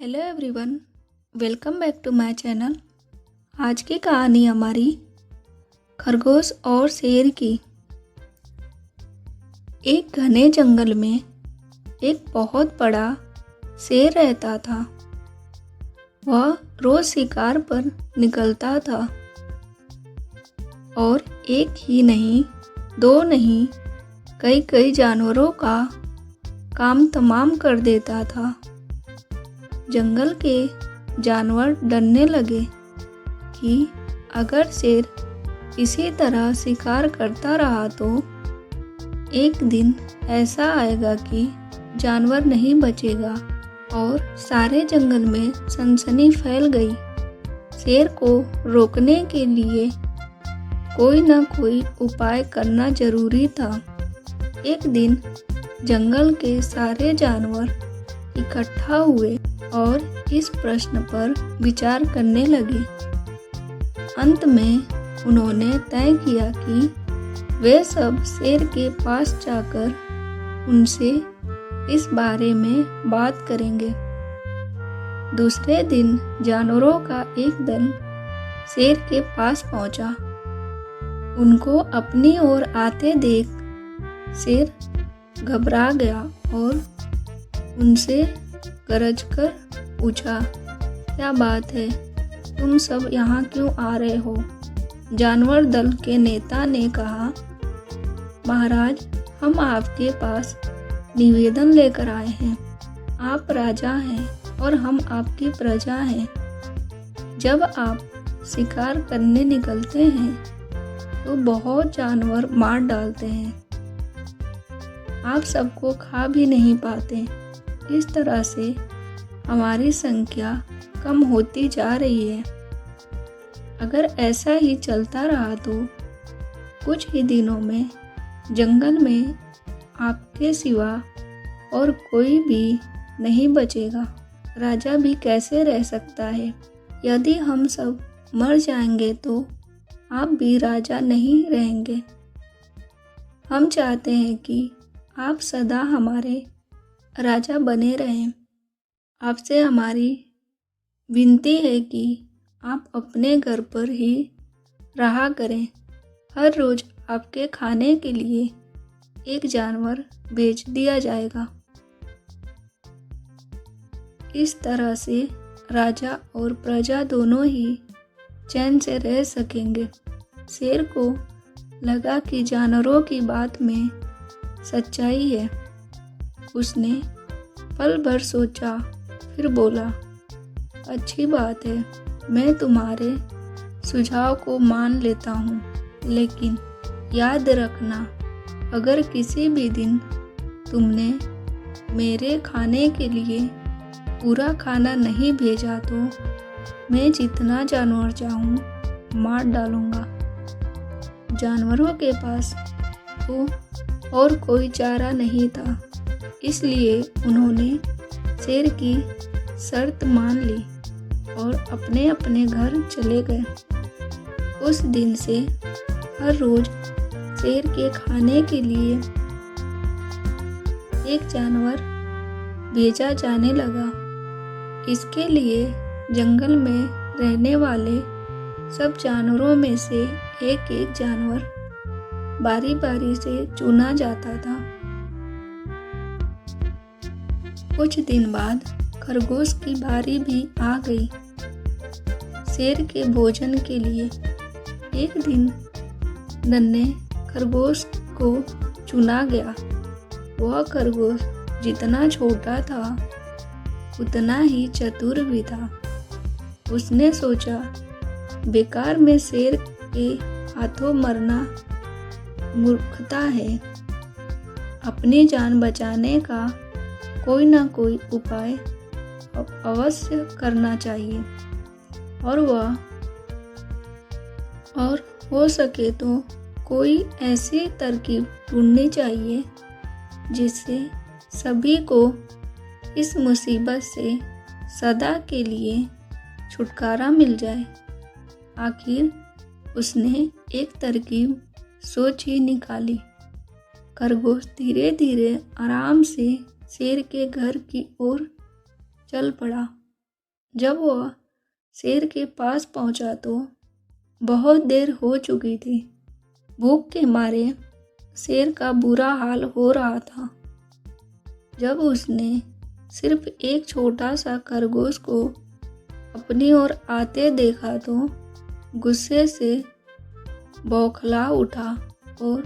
Hello everyone, welcome back to my channel. आज की कहानी हमारी खरगोश और शेर की। एक घने जंगल में एक बहुत बड़ा शेर रहता था। वह रोज शिकार पर निकलता था और एक ही नहीं, दो नहीं, कई कई जानवरों का काम तमाम कर देता था। जंगल के जानवर डरने लगे कि अगर शेर इसी तरह शिकार करता रहा तो एक दिन ऐसा आएगा कि जानवर नहीं बचेगा और सारे जंगल में सनसनी फैल गई। शेर को रोकने के लिए कोई न कोई उपाय करना जरूरी था। एक दिन जंगल के सारे जानवर इकट्ठा हुए और इस प्रश्न पर विचार करने लगे। अंत में उन्होंने तय किया कि वे सब शेर के पास जाकर उनसे इस बारे में बात करेंगे। दूसरे दिन जानवरों का एक दल शेर के पास पहुंचा। उनको अपनी ओर आते देख शेर घबरा गया और उनसे गरजकर पूछा, क्या बात है, तुम सब यहाँ क्यों आ रहे हो? जानवर दल के नेता ने कहा, महाराज, हम आपके पास निवेदन लेकर आए हैं। आप राजा हैं और हम आपकी प्रजा हैं। जब आप शिकार करने निकलते हैं तो बहुत जानवर मार डालते हैं। आप सबको खा भी नहीं पाते। इस तरह से हमारी संख्या कम होती जा रही है। अगर ऐसा ही चलता रहा तो कुछ ही दिनों में जंगल में आपके सिवा और कोई भी नहीं बचेगा। राजा भी कैसे रह सकता है? यदि हम सब मर जाएंगे तो आप भी राजा नहीं रहेंगे। हम चाहते हैं कि आप सदा हमारे राजा बने रहें। आपसे हमारी विनती है कि आप अपने घर पर ही रहा करें। हर रोज आपके खाने के लिए एक जानवर भेज दिया जाएगा। इस तरह से राजा और प्रजा दोनों ही चैन से रह सकेंगे। शेर को लगा कि जानवरों की बात में सच्चाई है। उसने पल भर सोचा, फिर बोला, अच्छी बात है, मैं तुम्हारे सुझाव को मान लेता हूँ, लेकिन याद रखना, अगर किसी भी दिन तुमने मेरे खाने के लिए पूरा खाना नहीं भेजा तो मैं जितना जानवर चाहूँ मार डालूँगा। जानवरों के पास तो और कोई चारा नहीं था, इसलिए उन्होंने शेर की शर्त मान ली और अपने अपने घर चले गए। उस दिन से हर रोज शेर के खाने के लिए एक जानवर भेजा जाने लगा। इसके लिए जंगल में रहने वाले सब जानवरों में से एक एक जानवर बारी बारी से चुना जाता था। कुछ दिन बाद खरगोश की बारी भी आ गई शेर के भोजन के लिए। एक दिन नन्हे खरगोश को चुना गया। वह खरगोश जितना छोटा था उतना ही चतुर भी था। उसने सोचा, बेकार में शेर के हाथों मरना मूर्खता है। अपनी जान बचाने का कोई ना कोई उपाय अवश्य करना चाहिए और हो सके तो कोई ऐसी तरकीब ढूंढनी चाहिए जिससे सभी को इस मुसीबत से सदा के लिए छुटकारा मिल जाए। आखिर उसने एक तरकीब सोच ही निकाली। खरगोश धीरे धीरे आराम से शेर के घर की ओर चल पड़ा। जब वह शेर के पास पहुंचा तो बहुत देर हो चुकी थी। भूख के मारे शेर का बुरा हाल हो रहा था। जब उसने सिर्फ एक छोटा सा खरगोश को अपनी ओर आते देखा तो गुस्से से बौखला उठा और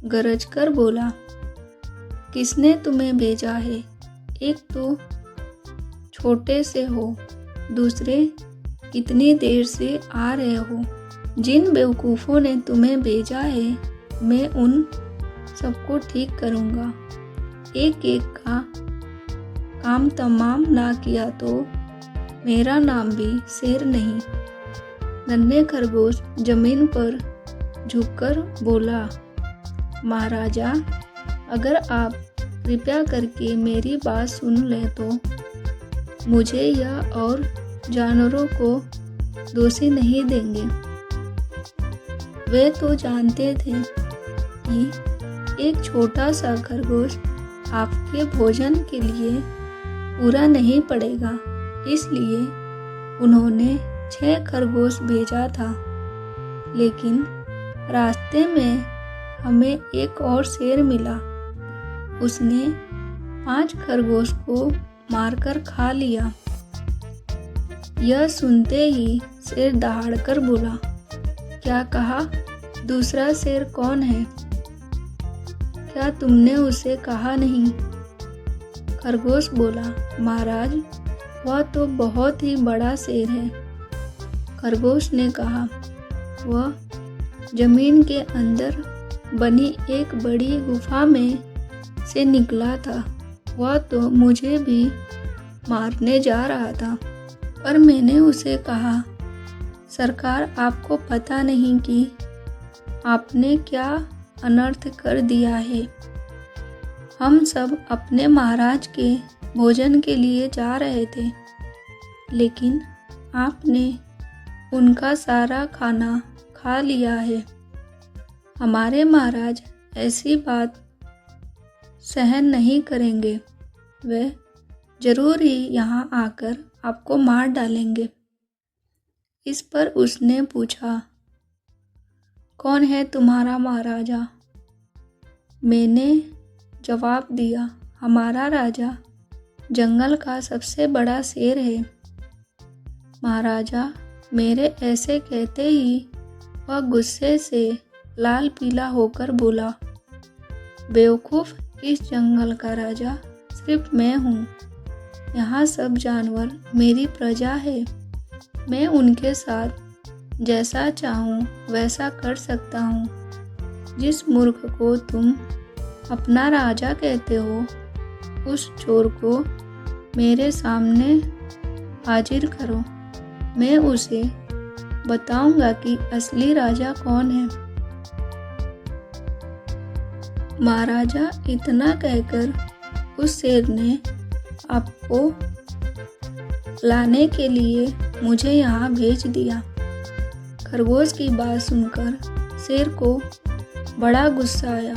गरजकर बोला, किसने तुम्हें भेजा है? एक तो छोटे से हो, दूसरे कितनी देर से आ रहे हो? जिन बेवकूफ़ों ने तुम्हें भेजा है मैं उन सबको ठीक करूँगा। एक एक का काम तमाम ना किया तो मेरा नाम भी शेर नहीं। नन्हे खरगोश जमीन पर झुककर बोला, महाराजा, अगर आप कृपया करके मेरी बात सुन लें तो मुझे यह और जानवरों को दोषी नहीं देंगे। वे तो जानते थे कि एक छोटा सा खरगोश आपके भोजन के लिए पूरा नहीं पड़ेगा, इसलिए उन्होंने 6 खरगोश भेजा था। लेकिन रास्ते में हमें एक और शेर मिला। उसने 5 खरगोश को मारकर खा लिया। यह सुनते ही शेर दहाड़कर बोला, क्या कहा? दूसरा शेर कौन है? क्या तुमने उसे कहा नहीं? खरगोश बोला, महाराज, वह तो बहुत ही बड़ा शेर है। खरगोश ने कहा, वह जमीन के अंदर बनी एक बड़ी गुफा में से निकला था। वह तो मुझे भी मारने जा रहा था, पर मैंने उसे कहा, सरकार, आपको पता नहीं कि आपने क्या अनर्थ कर दिया है। हम सब अपने महाराज के भोजन के लिए जा रहे थे, लेकिन आपने उनका सारा खाना खा लिया है। हमारे महाराज ऐसी बात सहन नहीं करेंगे। वे जरूर ही यहाँ आकर आपको मार डालेंगे। इस पर उसने पूछा, कौन है तुम्हारा महाराजा? मैंने जवाब दिया, हमारा राजा जंगल का सबसे बड़ा शेर है। महाराजा मेरे ऐसे कहते ही वह गुस्से से लाल पीला होकर बोला, बेवकूफ़, इस जंगल का राजा सिर्फ मैं हूँ। यहाँ सब जानवर मेरी प्रजा है। मैं उनके साथ जैसा चाहूँ वैसा कर सकता हूँ। जिस मूर्ख को तुम अपना राजा कहते हो, उस चोर को मेरे सामने हाजिर करो। मैं उसे बताऊंगा कि असली राजा कौन है। महाराजा इतना कहकर उस शेर ने आपको लाने के लिए मुझे यहाँ भेज दिया। खरगोश की बात सुनकर शेर को बड़ा गुस्सा आया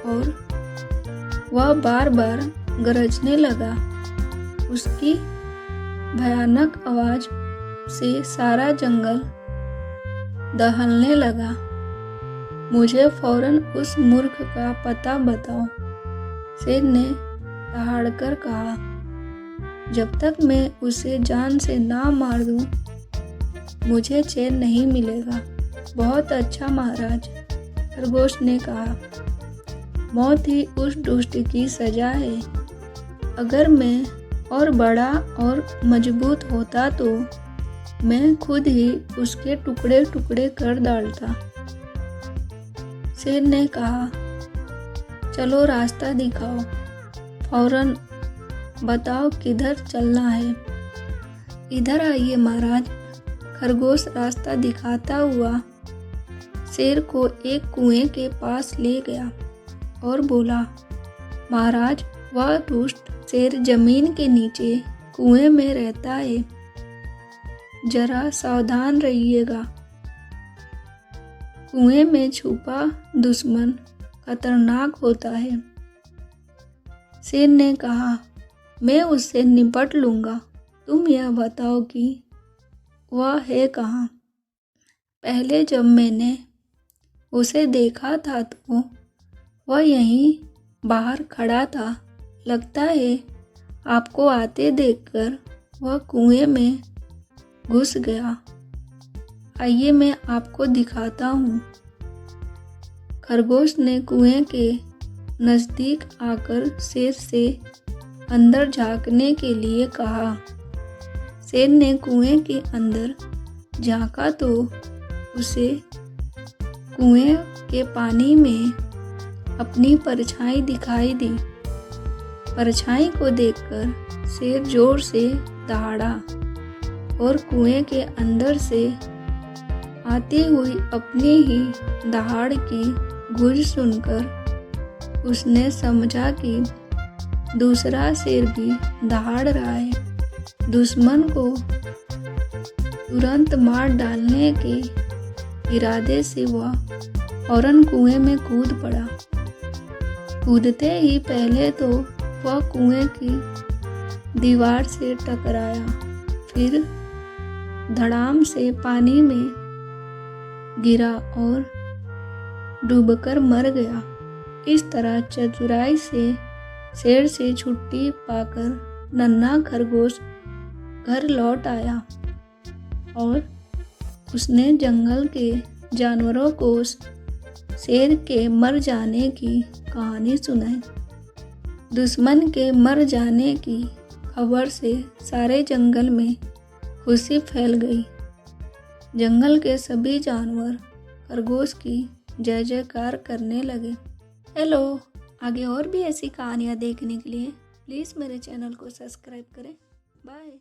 और वह बार बार गरजने लगा। उसकी भयानक आवाज से सारा जंगल दहलने लगा। मुझे फौरन उस मूर्ख का पता बताओ, शेर ने दहाड़कर कहा। जब तक मैं उसे जान से ना मार दूं, मुझे चैन नहीं मिलेगा। बहुत अच्छा महाराज, खरगोश ने कहा। मौत ही उस दुष्ट की सजा है। अगर मैं और बड़ा और मजबूत होता तो मैं खुद ही उसके टुकड़े टुकड़े कर डालता। शेर ने कहा, चलो रास्ता दिखाओ, फौरन बताओ किधर चलना है। इधर आइए महाराज। खरगोश रास्ता दिखाता हुआ शेर को एक कुएं के पास ले गया और बोला, महाराज, वह दुष्ट शेर जमीन के नीचे कुएं में रहता है। जरा सावधान रहिएगा। कुएं में छुपा दुश्मन खतरनाक होता है। शेर ने कहा, मैं उससे निपट लूँगा, तुम यह बताओ कि वह है कहाँ। पहले जब मैंने उसे देखा था तो वह यहीं बाहर खड़ा था। लगता है आपको आते देखकर वह कुएं में घुस गया। आइए मैं आपको दिखाता हूँ। खरगोश ने कुएं के नज़दीक आकर शेर से अंदर झांकने के लिए कहा। शेर ने कुएं के अंदर झांका तो उसे कुएं के पानी में अपनी परछाई दिखाई दी। परछाई को देखकर शेर जोर से दहाड़ा और कुएं के अंदर से आती हुई अपनी ही दहाड़ की गूंज सुनकर उसने समझा कि दूसरा शेर भी दहाड़ रहा है। दुश्मन को तुरंत मार डालने के इरादे से वह फौरन कुएं में कूद पड़ा। कूदते ही पहले तो वह कुएं की दीवार से टकराया, फिर धड़ाम से पानी में गिरा और डूबकर मर गया। इस तरह चतुराई से शेर से छुट्टी पाकर नन्हा खरगोश घर लौट आया और उसने जंगल के जानवरों को शेर के मर जाने की कहानी सुनाई। दुश्मन के मर जाने की खबर से सारे जंगल में खुशी फैल गई। जंगल के सभी जानवर खरगोश की जय जयकार करने लगे। हेलो, आगे और भी ऐसी कहानियाँ देखने के लिए प्लीज़ मेरे चैनल को सब्सक्राइब करें। बाय।